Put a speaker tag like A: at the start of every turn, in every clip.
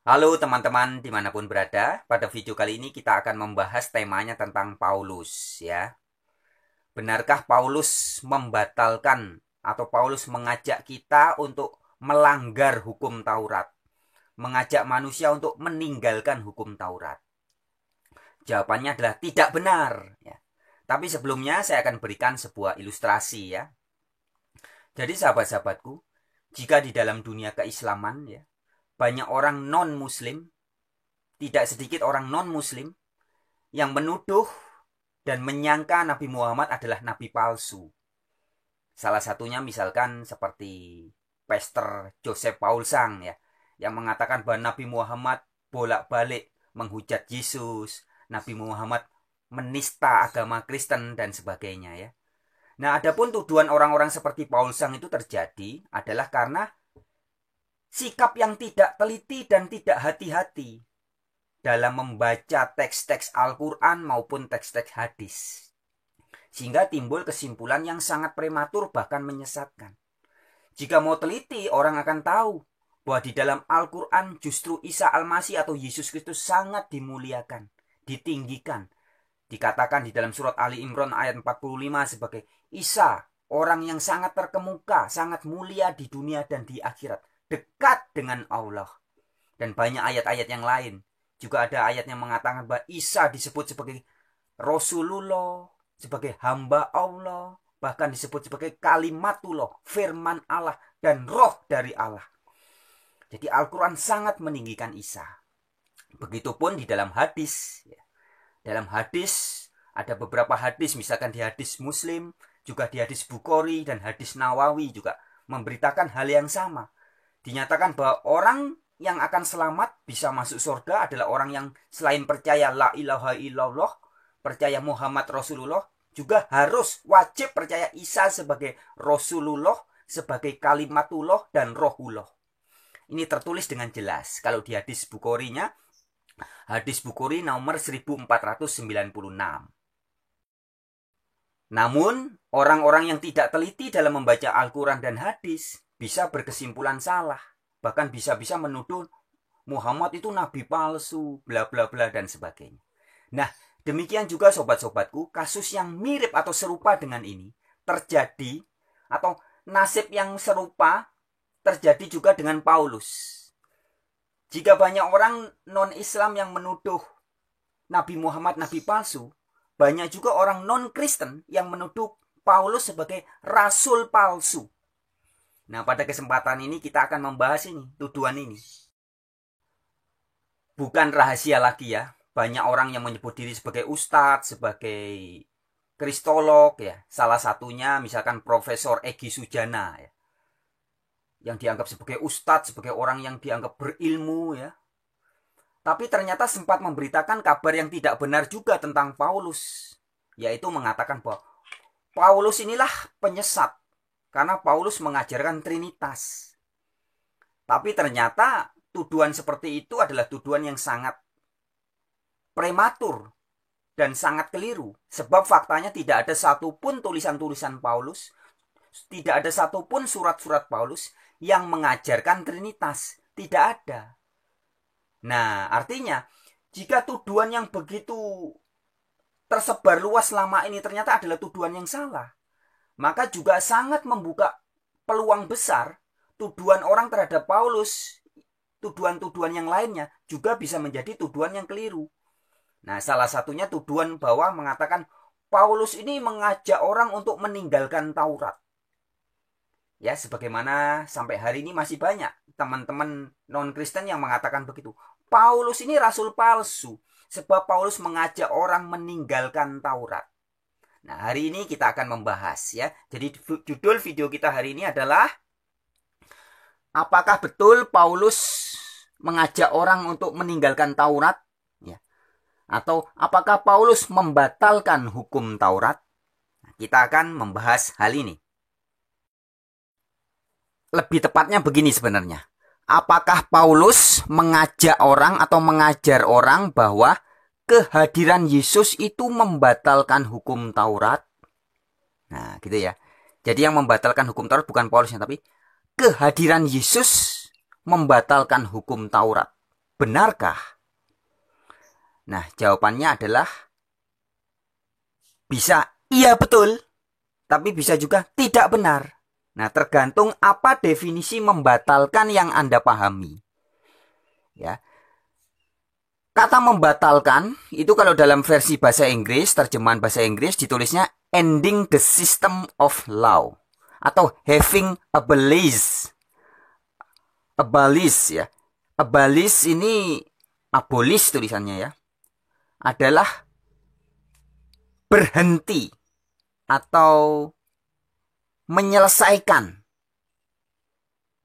A: Halo teman-teman dimanapun berada, pada video kali ini kita akan membahas temanya tentang Paulus ya. Benarkah Paulus membatalkan atau Paulus mengajak kita untuk melanggar hukum Taurat? Mengajak manusia untuk meninggalkan hukum Taurat? Jawabannya adalah tidak benar ya. Tapi sebelumnya saya akan berikan sebuah ilustrasi ya. Jadi sahabat-sahabatku, jika di dalam dunia keislaman ya, banyak orang non-muslim, tidak sedikit orang non-muslim yang menuduh dan menyangka Nabi Muhammad adalah nabi palsu. Salah satunya misalkan seperti Pastor Joseph Paulsang ya, yang mengatakan bahwa Nabi Muhammad bolak-balik menghujat Yesus, Nabi Muhammad menista agama Kristen dan sebagainya ya. Nah, adapun tuduhan orang-orang seperti Paulsang itu terjadi adalah karena sikap yang tidak teliti dan tidak hati-hati dalam membaca teks-teks Al-Quran maupun teks-teks hadis. Sehingga timbul kesimpulan yang sangat prematur bahkan menyesatkan. Jika mau teliti, orang akan tahu bahwa di dalam Al-Quran justru Isa Al-Masih atau Yesus Kristus sangat dimuliakan, ditinggikan. Dikatakan di dalam surat Ali Imran ayat 45 sebagai Isa, orang yang sangat terkemuka, sangat mulia di dunia dan di akhirat, dekat dengan Allah. Dan banyak ayat-ayat yang lain. Juga ada ayat yang mengatakan bahwa Isa disebut sebagai Rasulullah, sebagai hamba Allah, bahkan disebut sebagai kalimatullah, firman Allah, dan roh dari Allah. Jadi Al-Quran sangat meninggikan Isa. Begitupun di dalam hadis. Dalam hadis, ada beberapa hadis, misalkan di hadis Muslim, juga di hadis Bukhari, dan hadis Nawawi juga memberitakan hal yang sama. Dinyatakan bahwa orang yang akan selamat bisa masuk surga adalah orang yang selain percaya la ilaha illallah, percaya Muhammad Rasulullah, juga harus wajib percaya Isa sebagai Rasulullah, sebagai kalimatullah dan rohullah. Ini tertulis dengan jelas. Kalau di hadis Bukhari-nya, hadis Bukhari nomor 1496. Namun, orang-orang yang tidak teliti dalam membaca Al-Quran dan hadis bisa berkesimpulan salah. Bahkan bisa-bisa menuduh Muhammad itu nabi palsu, bla bla bla dan sebagainya. Nah, demikian juga sobat-sobatku, kasus yang mirip atau serupa dengan ini terjadi, atau nasib yang serupa terjadi juga dengan Paulus. Jika banyak orang non-Islam yang menuduh Nabi Muhammad nabi palsu, banyak juga orang non-Kristen yang menuduh Paulus sebagai rasul palsu. Nah, pada kesempatan ini kita akan membahas ini, tuduhan ini. Bukan rahasia lagi ya. Banyak orang yang menyebut diri sebagai ustadz, sebagai kristolog ya. Salah satunya misalkan Profesor Egy Sujana ya. Yang dianggap sebagai ustadz, sebagai orang yang dianggap berilmu ya. Tapi ternyata sempat memberitakan kabar yang tidak benar juga tentang Paulus. Yaitu mengatakan bahwa Paulus inilah penyesat. Karena Paulus mengajarkan Trinitas. Tapi ternyata tuduhan seperti itu adalah tuduhan yang sangat prematur dan sangat keliru. Sebab faktanya tidak ada satupun tulisan-tulisan Paulus, tidak ada satupun surat-surat Paulus yang mengajarkan Trinitas. Tidak ada. Nah, artinya jika tuduhan yang begitu tersebar luas selama ini ternyata adalah tuduhan yang salah, maka juga sangat membuka peluang besar tuduhan orang terhadap Paulus, tuduhan-tuduhan yang lainnya juga bisa menjadi tuduhan yang keliru. Nah, salah satunya tuduhan bahwa mengatakan Paulus ini mengajak orang untuk meninggalkan Taurat. Ya, sebagaimana sampai hari ini masih banyak teman-teman non-Kristen yang mengatakan begitu. Paulus ini rasul palsu, sebab Paulus mengajak orang meninggalkan Taurat. Nah, hari ini kita akan membahas ya. Jadi judul video kita hari ini adalah apakah betul Paulus mengajak orang untuk meninggalkan Taurat? Ya. Atau apakah Paulus membatalkan hukum Taurat? Kita akan membahas hal ini. Lebih tepatnya begini sebenarnya. Apakah Paulus mengajak orang atau mengajar orang bahwa kehadiran Yesus itu membatalkan hukum Taurat? Nah, gitu ya. Jadi yang membatalkan hukum Taurat bukan Paulusnya, tapi kehadiran Yesus membatalkan hukum Taurat. benarkah? Nah, jawabannya adalah bisa iya betul, tapi bisa juga tidak benar. Nah, tergantung apa definisi membatalkan yang Anda pahami. Ya. Kata membatalkan itu kalau dalam versi bahasa Inggris, terjemahan bahasa Inggris ditulisnya ending the system of law atau having abolished. Abolish ya. Abolish ini abolish tulisannya ya. Adalah berhenti atau menyelesaikan.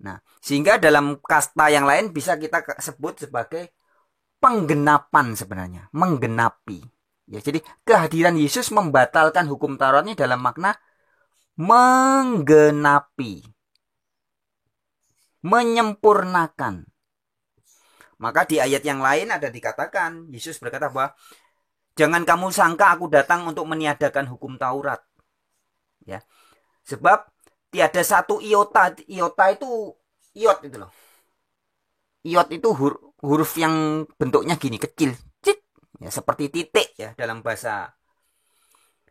A: Nah, sehingga dalam kasta yang lain bisa kita sebut sebagai penggenapan sebenarnya, menggenapi. Ya, jadi kehadiran Yesus membatalkan hukum Taurat ini dalam makna menggenapi, menyempurnakan. Maka di ayat yang lain ada dikatakan, Yesus berkata bahwa jangan kamu sangka aku datang untuk meniadakan hukum Taurat. Ya. Sebab tiada satu iota itu iot itu loh. Iot itu huruf yang bentuknya gini kecil, cit, ya seperti titik ya dalam bahasa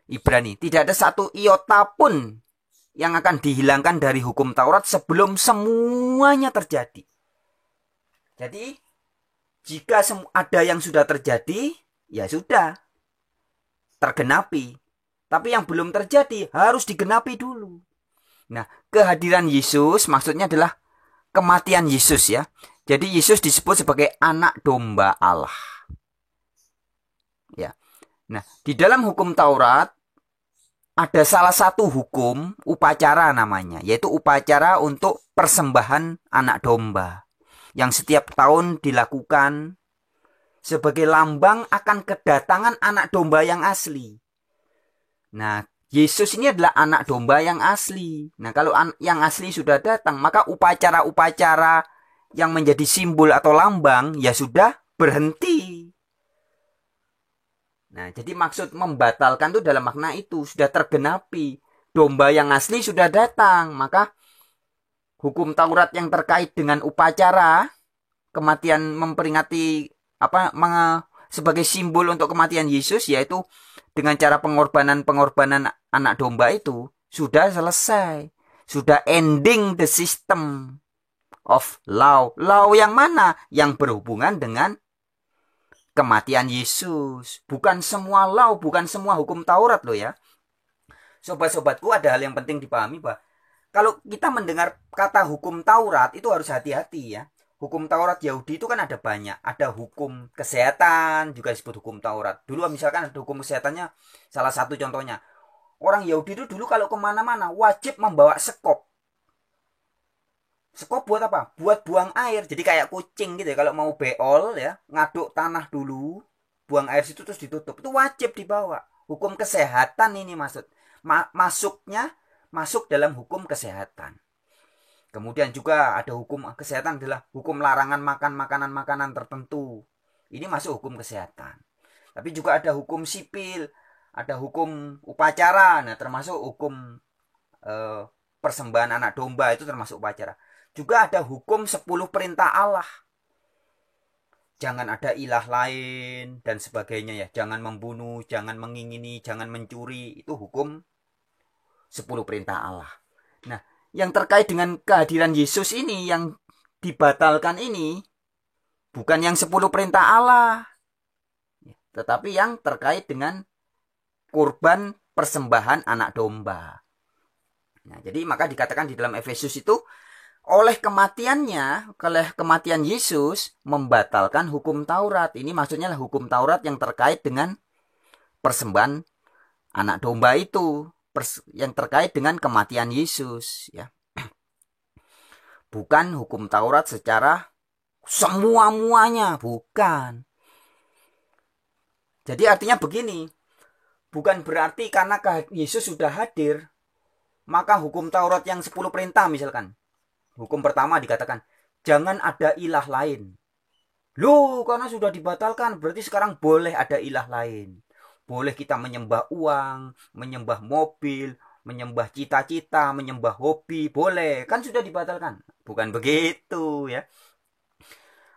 A: Ibrani. Tidak ada satu iota pun yang akan dihilangkan dari hukum Taurat sebelum semuanya terjadi. Jadi jika ada yang sudah terjadi, ya sudah tergenapi. Tapi yang belum terjadi harus digenapi dulu. Nah, kehadiran Yesus maksudnya adalah kematian Yesus ya. Jadi Yesus disebut sebagai anak domba Allah. Ya. Nah, di dalam hukum Taurat ada salah satu hukum upacara namanya, yaitu upacara untuk persembahan anak domba yang setiap tahun dilakukan sebagai lambang akan kedatangan anak domba yang asli. Nah, Yesus ini adalah anak domba yang asli. Nah, kalau yang asli sudah datang, maka upacara-upacara yang menjadi simbol atau lambang ya sudah berhenti. Nah, jadi maksud membatalkan itu dalam makna itu sudah tergenapi. Domba yang asli sudah datang, maka hukum Taurat yang terkait dengan upacara kematian memperingati sebagai simbol untuk kematian Yesus, yaitu dengan cara pengorbanan anak domba itu sudah selesai, sudah ending the system of law. Law yang mana? Yang berhubungan dengan kematian Yesus. Bukan semua law, bukan semua hukum Taurat loh ya. Sobat-sobatku, ada hal yang penting dipahami bahwa kalau kita mendengar kata hukum Taurat itu harus hati-hati ya. Hukum Taurat Yahudi itu kan ada banyak. Ada hukum kesehatan juga disebut hukum Taurat. Dulu misalkan ada hukum kesehatannya, salah satu contohnya. Orang Yahudi itu dulu kalau kemana-mana wajib membawa sekop. Sekop buat apa? Buat buang air. Jadi kayak kucing gitu ya. Kalau mau beol ya, ngaduk tanah dulu, buang air situ terus ditutup. Itu wajib dibawa. Hukum kesehatan ini masuk dalam hukum kesehatan. Kemudian juga ada hukum kesehatan adalah hukum larangan makan makanan-makanan tertentu. Ini masuk hukum kesehatan. Tapi juga ada hukum sipil, ada hukum upacara. Nah, termasuk hukum persembahan anak domba itu termasuk upacara. Juga ada hukum 10 perintah Allah. Jangan ada ilah lain dan sebagainya ya. Jangan membunuh, jangan mengingini, jangan mencuri. Itu hukum 10 perintah Allah. Nah, yang terkait dengan kehadiran Yesus ini, yang dibatalkan ini, bukan yang 10 perintah Allah, tetapi yang terkait dengan kurban persembahan anak domba. Nah, jadi maka dikatakan di dalam Efesus itu, oleh kematian Yesus membatalkan hukum Taurat. Ini maksudnya hukum Taurat yang terkait dengan persembahan anak domba itu, yang terkait dengan kematian Yesus ya. Bukan hukum Taurat secara semua-muanya, bukan. Jadi artinya begini, bukan berarti karena Yesus sudah hadir, maka hukum Taurat yang 10 perintah misalkan. Hukum pertama dikatakan, jangan ada ilah lain. Loh, karena sudah dibatalkan, berarti sekarang boleh ada ilah lain. Boleh kita menyembah uang, menyembah mobil, menyembah cita-cita, menyembah hobi, boleh. Kan sudah dibatalkan. Bukan begitu ya.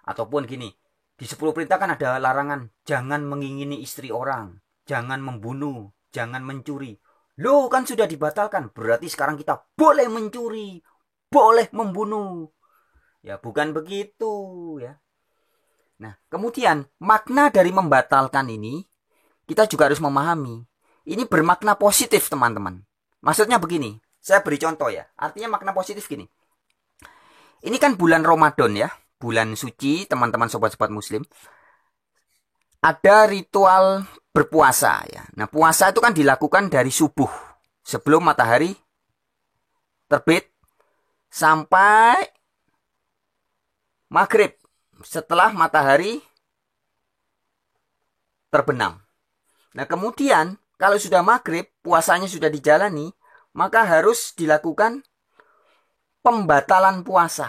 A: Ataupun gini, Di 10 perintah kan ada larangan, jangan mengingini istri orang, jangan membunuh, jangan mencuri. Loh, kan sudah dibatalkan, berarti sekarang kita boleh mencuri, boleh membunuh. Ya, bukan begitu ya. Nah, kemudian makna dari membatalkan ini kita juga harus memahami. Ini bermakna positif, teman-teman. Maksudnya begini, saya beri contoh ya. Artinya makna positif gini. Ini kan bulan Ramadan ya, bulan suci, teman-teman sobat-sobat muslim. Ada ritual berpuasa ya. Nah, puasa itu kan dilakukan dari subuh sebelum matahari terbit sampai maghrib setelah matahari terbenam. Nah, kemudian kalau sudah maghrib, puasanya sudah dijalani, maka harus dilakukan pembatalan puasa.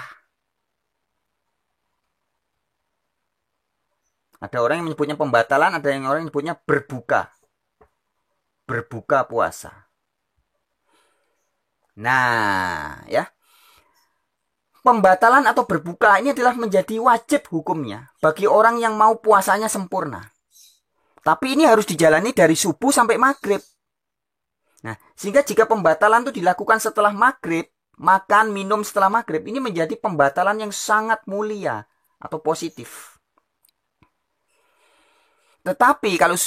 A: Ada orang yang menyebutnya pembatalan, ada yang orang yang menyebutnya berbuka. Berbuka puasa. Nah, ya. Pembatalan atau berbuka ini adalah menjadi wajib hukumnya bagi orang yang mau puasanya sempurna. Tapi ini harus dijalani dari subuh sampai maghrib. Nah, sehingga jika pembatalan itu dilakukan setelah maghrib, makan, minum setelah maghrib, ini menjadi pembatalan yang sangat mulia atau positif. Tetapi kalau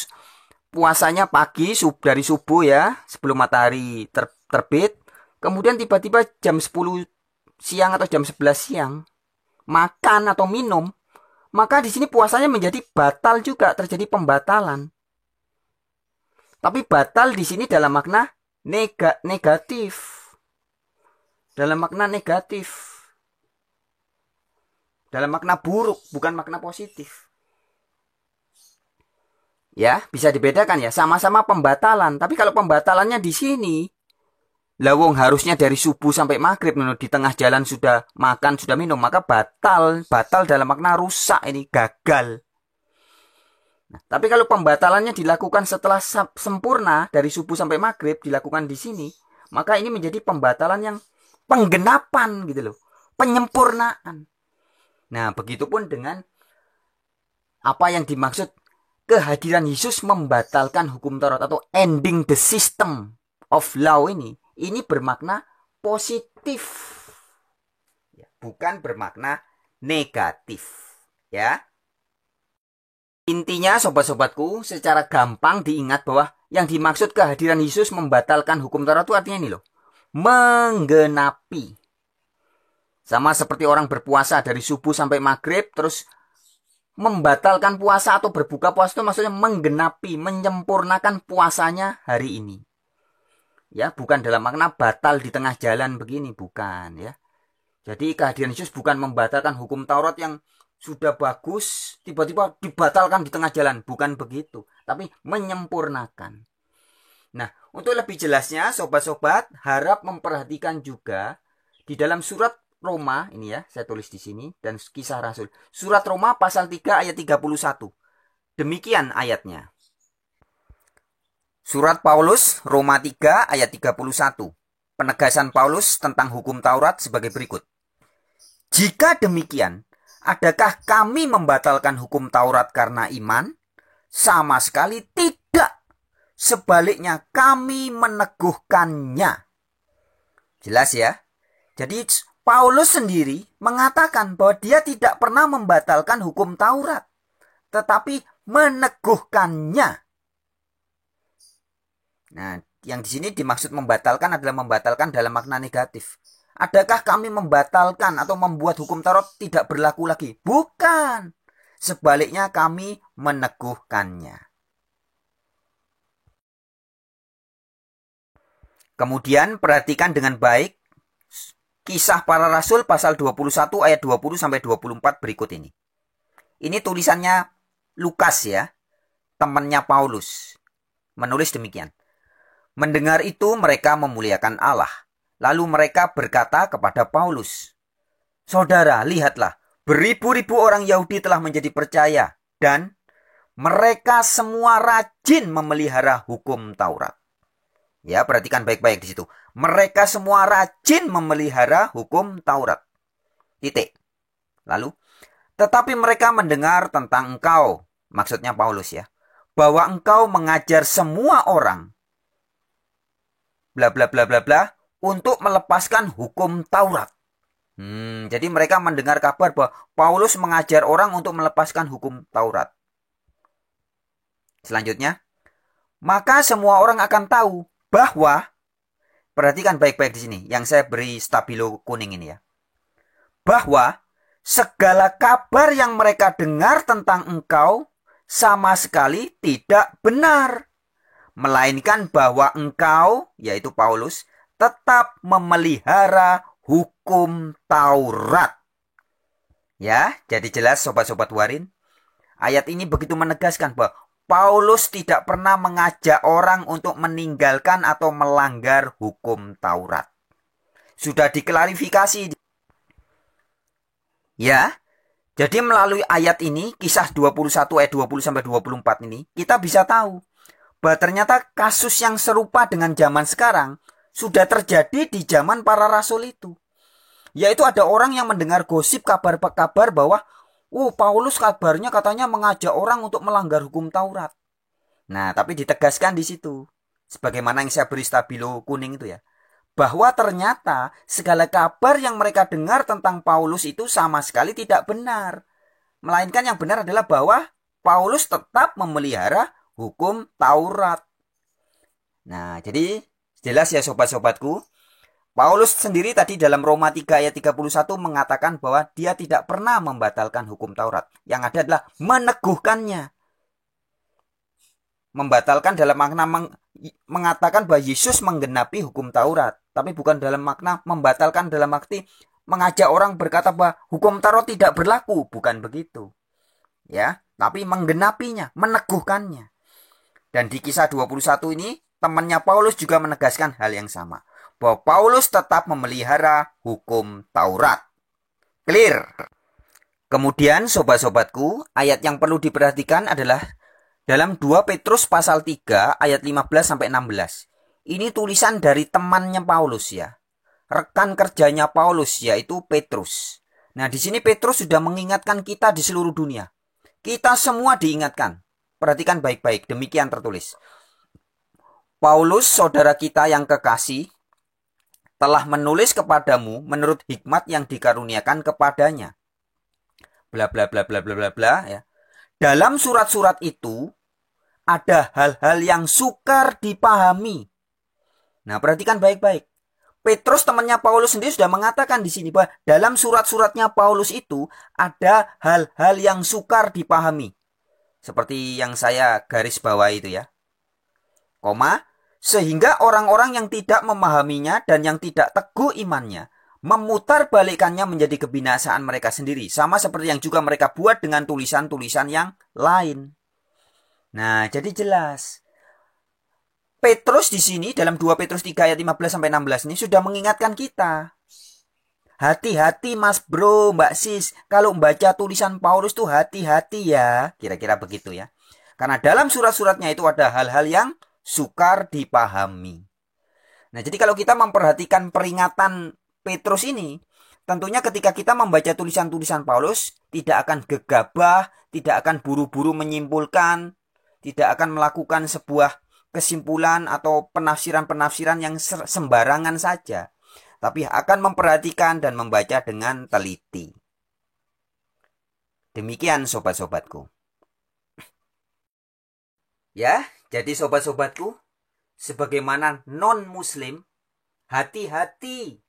A: puasanya pagi, dari subuh ya, sebelum matahari terbit, kemudian tiba-tiba jam 10 siang atau jam 11 siang, makan atau minum, maka di sini puasanya menjadi batal juga, terjadi pembatalan. Tapi batal di sini dalam makna negatif. Dalam makna negatif. Dalam makna buruk, bukan makna positif. Ya, bisa dibedakan ya, sama-sama pembatalan. Tapi kalau pembatalannya di sini, lawong harusnya dari subuh sampai maghrib, di tengah jalan sudah makan, sudah minum, maka batal. Batal dalam makna rusak, ini gagal. Nah, tapi kalau pembatalannya dilakukan setelah sempurna, dari subuh sampai maghrib, dilakukan di sini, maka ini menjadi pembatalan yang penggenapan gitu loh. Penyempurnaan. Nah, begitupun dengan apa yang dimaksud kehadiran Yesus membatalkan hukum Taurat atau ending the system of law ini bermakna positif, ya, bukan bermakna negatif. Ya, intinya sobat-sobatku, secara gampang diingat bahwa yang dimaksud kehadiran Yesus membatalkan hukum Taurat itu artinya ini loh, menggenapi. Sama seperti orang berpuasa dari subuh sampai maghrib, terus membatalkan puasa atau berbuka puasa itu maksudnya menggenapi, menyempurnakan puasanya hari ini. Ya, bukan dalam makna batal di tengah jalan begini, bukan ya. Jadi kehadiran Yesus bukan membatalkan hukum Taurat yang sudah bagus tiba-tiba dibatalkan di tengah jalan, bukan begitu, tapi menyempurnakan. Nah, untuk lebih jelasnya sobat-sobat harap memperhatikan juga di dalam surat Roma, ini ya, saya tulis di sini, dan Kisah Rasul. Surat Roma pasal 3 ayat 31. Demikian ayatnya. Surat Paulus, Roma 3 ayat 31. Penegasan Paulus tentang hukum Taurat sebagai berikut. Jika demikian, adakah kami membatalkan hukum Taurat karena iman? Sama sekali tidak. Sebaliknya kami meneguhkannya. Jelas ya? Jadi Paulus sendiri mengatakan bahwa dia tidak pernah membatalkan hukum Taurat, tetapi meneguhkannya. Nah, yang di sini dimaksud membatalkan adalah membatalkan dalam makna negatif. Adakah kami membatalkan atau membuat hukum Taurat tidak berlaku lagi? Bukan. Sebaliknya kami meneguhkannya. Kemudian perhatikan dengan baik Kisah Para Rasul pasal 21 ayat 20 sampai 24 berikut ini. Ini tulisannya Lukas ya, temannya Paulus. Menulis demikian. Mendengar itu mereka memuliakan Allah. Lalu mereka berkata kepada Paulus, "Saudara, lihatlah, beribu-ribu orang Yahudi telah menjadi percaya dan mereka semua rajin memelihara hukum Taurat." Ya, perhatikan baik-baik di situ. Mereka semua rajin memelihara hukum Taurat. Titik. Lalu, Tetapi mereka mendengar tentang engkau, maksudnya Paulus ya, bahwa engkau mengajar semua orang, bla bla bla bla bla, untuk melepaskan hukum Taurat. Jadi mereka mendengar kabar bahwa Paulus mengajar orang untuk melepaskan hukum Taurat. Selanjutnya, maka semua orang akan tahu bahwa, perhatikan baik-baik di sini, yang saya beri stabilo kuning ini ya, bahwa segala kabar yang mereka dengar tentang engkau sama sekali tidak benar, melainkan bahwa engkau, yaitu Paulus, tetap memelihara hukum Taurat. Ya, jadi jelas sobat-sobat Warin, ayat ini begitu menegaskan bahwa Paulus tidak pernah mengajak orang untuk meninggalkan atau melanggar hukum Taurat. Sudah diklarifikasi. Ya, jadi melalui ayat ini, kisah 21 ayat 20-24 ini, kita bisa tahu bahwa ternyata kasus yang serupa dengan zaman sekarang sudah terjadi di zaman para rasul itu. Yaitu ada orang yang mendengar gosip kabar-kabar bahwa Paulus kabarnya katanya mengajak orang untuk melanggar hukum Taurat. Nah, tapi ditegaskan di situ, sebagaimana yang saya beri stabilo kuning itu ya, bahwa ternyata segala kabar yang mereka dengar tentang Paulus itu sama sekali tidak benar. Melainkan yang benar adalah bahwa Paulus tetap memelihara hukum Taurat. Nah, jadi jelas ya sobat-sobatku, Paulus sendiri tadi dalam Roma 3 ayat 31 mengatakan bahwa dia tidak pernah membatalkan hukum Taurat. Yang ada adalah meneguhkannya. Membatalkan dalam makna mengatakan bahwa Yesus menggenapi hukum Taurat. Tapi bukan dalam makna membatalkan dalam arti mengajak orang berkata bahwa hukum Taurat tidak berlaku. Bukan begitu. Ya, tapi menggenapinya, meneguhkannya. Dan di kisah 21 ini, temannya Paulus juga menegaskan hal yang sama, bahwa Paulus tetap memelihara hukum Taurat. Clear? Kemudian sobat-sobatku, ayat yang perlu diperhatikan adalah dalam 2 Petrus pasal 3 ayat 15-16. Ini tulisan dari temannya Paulus ya. Rekan kerjanya Paulus yaitu Petrus. Nah, di sini Petrus sudah mengingatkan kita di seluruh dunia. Kita semua diingatkan. Perhatikan baik-baik, demikian tertulis. Paulus, saudara kita yang kekasih, telah menulis kepadamu menurut hikmat yang dikaruniakan kepadanya. Bla bla bla bla bla bla bla ya. Dalam surat-surat itu ada hal-hal yang sukar dipahami. Nah, perhatikan baik-baik. Petrus temannya Paulus sendiri sudah mengatakan di sini bahwa dalam surat-suratnya Paulus itu ada hal-hal yang sukar dipahami. Seperti yang saya garis bawah itu ya. Koma, sehingga orang-orang yang tidak memahaminya dan yang tidak teguh imannya memutarbalikkannya menjadi kebinasaan mereka sendiri, sama seperti yang juga mereka buat dengan tulisan-tulisan yang lain. Nah, jadi jelas Petrus di sini dalam 2 Petrus 3 ayat 15-16 ini sudah mengingatkan kita. Hati-hati mas bro, mbak sis, kalau membaca tulisan Paulus tuh hati-hati ya. Kira-kira begitu ya. Karena dalam surat-suratnya itu ada hal-hal yang sukar dipahami. Nah, jadi kalau kita memperhatikan peringatan Petrus ini, tentunya ketika kita membaca tulisan-tulisan Paulus, tidak akan gegabah, tidak akan buru-buru menyimpulkan, tidak akan melakukan sebuah kesimpulan atau penafsiran-penafsiran yang sembarangan saja, tapi akan memperhatikan dan membaca dengan teliti. Demikian sobat-sobatku. Ya, jadi sobat-sobatku, sebagaimana non-muslim, hati-hati.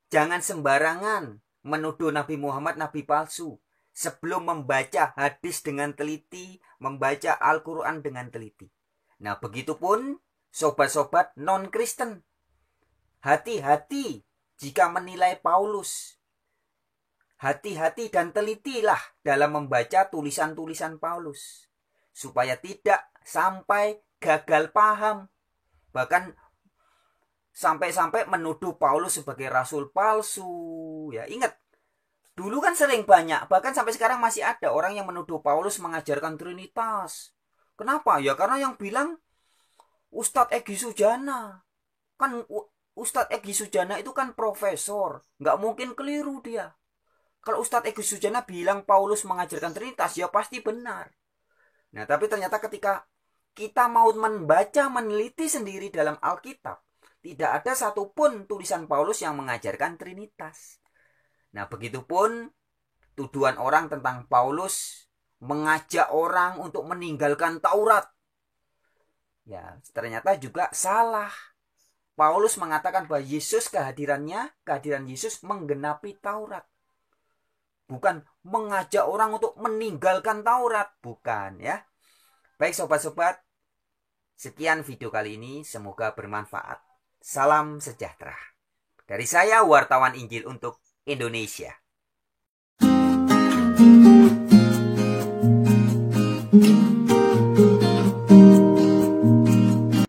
A: Jangan sembarangan menuduh Nabi Muhammad nabi palsu. Sebelum membaca hadis dengan teliti, membaca Al-Quran dengan teliti. Nah, begitupun sobat-sobat non-Kristen. Hati-hati jika menilai Paulus. Hati-hati dan telitilah dalam membaca tulisan-tulisan Paulus. Supaya tidak sampai gagal paham. Bahkan sampai-sampai menuduh Paulus sebagai rasul palsu. Ya, ingat. Dulu kan sering banyak, bahkan sampai sekarang masih ada orang yang menuduh Paulus mengajarkan Trinitas. Kenapa? Ya karena yang bilang Ustadz Egy Sujana. Kan Ustadz Egy Sujana itu kan profesor. Nggak mungkin keliru dia. Kalau Ustadz Egy Sujana bilang Paulus mengajarkan Trinitas, ya pasti benar. Nah, tapi ternyata ketika kita mau membaca, meneliti sendiri dalam Alkitab, tidak ada satupun tulisan Paulus yang mengajarkan Trinitas. Nah, begitupun tuduhan orang tentang Paulus mengajak orang untuk meninggalkan Taurat. Ya, ternyata juga salah. Paulus mengatakan bahwa kehadiran Yesus menggenapi Taurat. Bukan mengajak orang untuk meninggalkan Taurat, bukan ya. Baik sobat-sobat, sekian video kali ini, semoga bermanfaat. Salam sejahtera. Dari saya wartawan Injil untuk Indonesia.